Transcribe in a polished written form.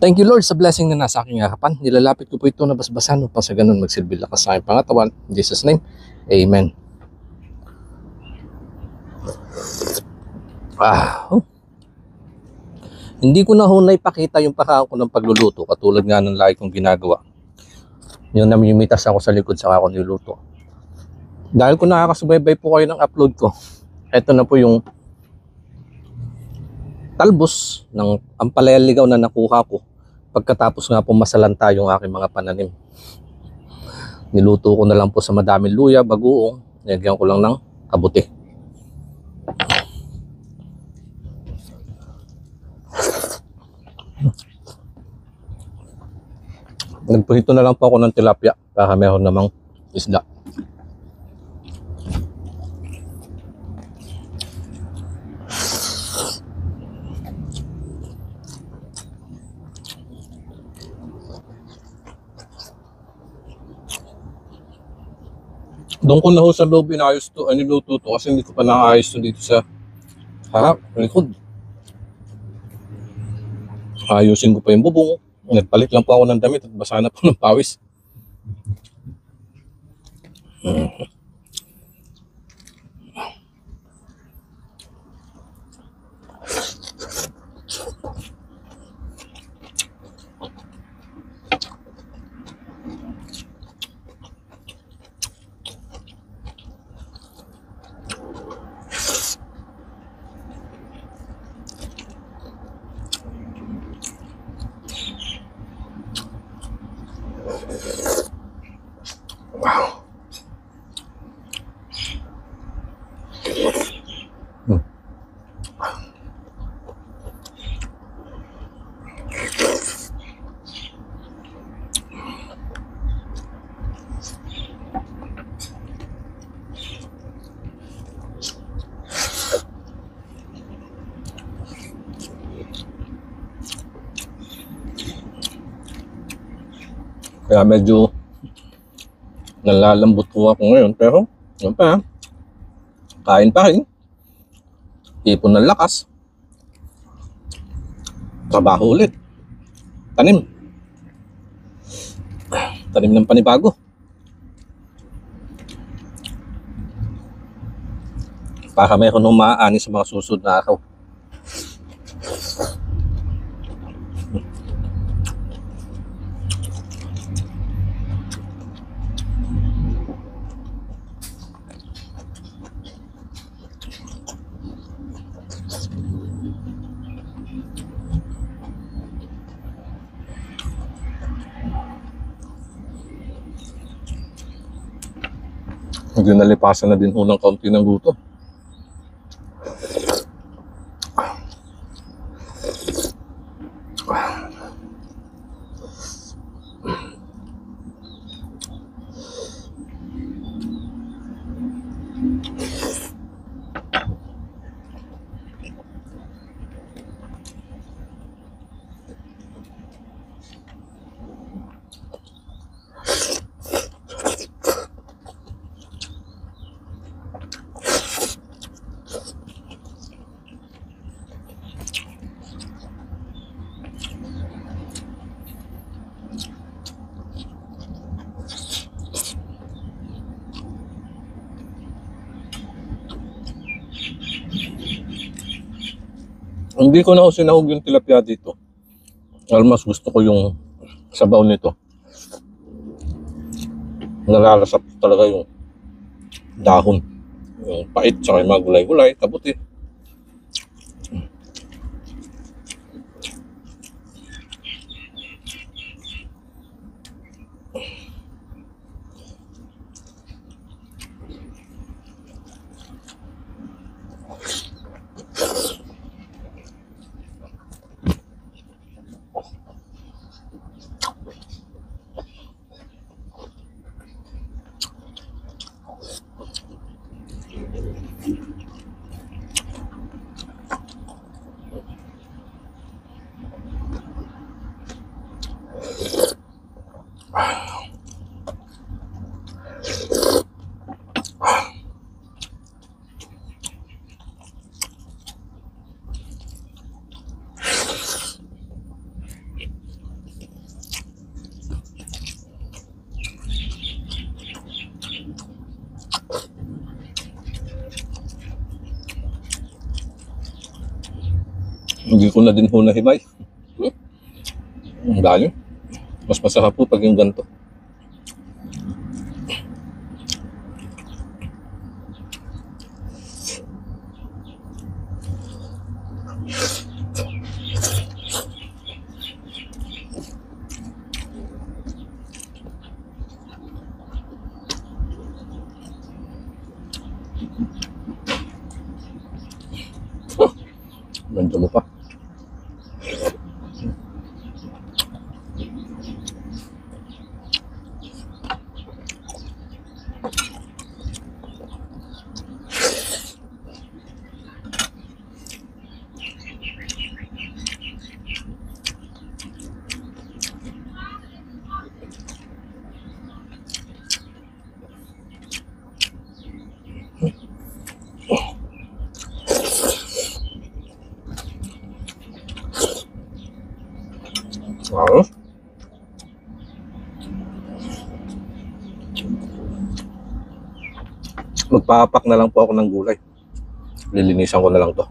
Thank you Lord sa blessing na nasa aking harapan. Nilalapit ko po ito na basbasan upang sa ganun magsilbi lakas sa aking pangatawan. In Jesus' name, Amen. Hindi ko na ho naipakita yung paka ko ng pagluluto katulad nga ng lagi kong ginagawa. Yung namimitas ako sa likod sa ako niluluto. Dahil kung nakakasubaybay po kayo ng upload ko, ito na po yung talbos ng ampalaya ligaw na nakuha ko pagkatapos nga po masalanta yung aking mga pananim. Niluto ko na lang po sa madaming luya, bagoong, nilagyan ko lang ng kabuti. Nagprito na lang po ako ng tilapia para meron namang isda. Doon ko na ho sa loob inayos to, niluto to kasi hindi ko pa naayos to dito sa harap, likod. Ayusin ko pa yung bubong. Nagpalit lang po ako ng damit at basa na po ng pawis. Wow. Kaya medyo nalalambot ko ako ngayon, pero yun pa, kain pa rin, ipon ng lakas, trabaho ulit, tanim ng panibago para mayroon humaani sa mga susunod na araw. Hindi nalipasan na din ho ng kaunti ng gutom. Hindi ko na ako sinahog yung tilapia dito. Mas gusto ko yung sabaw nito. Nalalasap talaga yung dahon. Yung pait, saka yung mga gulay-gulay, kabuti. Hindi ko na din ho nahimay. Ang dami. Mas masarap po pag yung ganito. Ganda mo pa. Wow. Magpapak na lang po ako ng gulay. Lilinisan ko na lang to.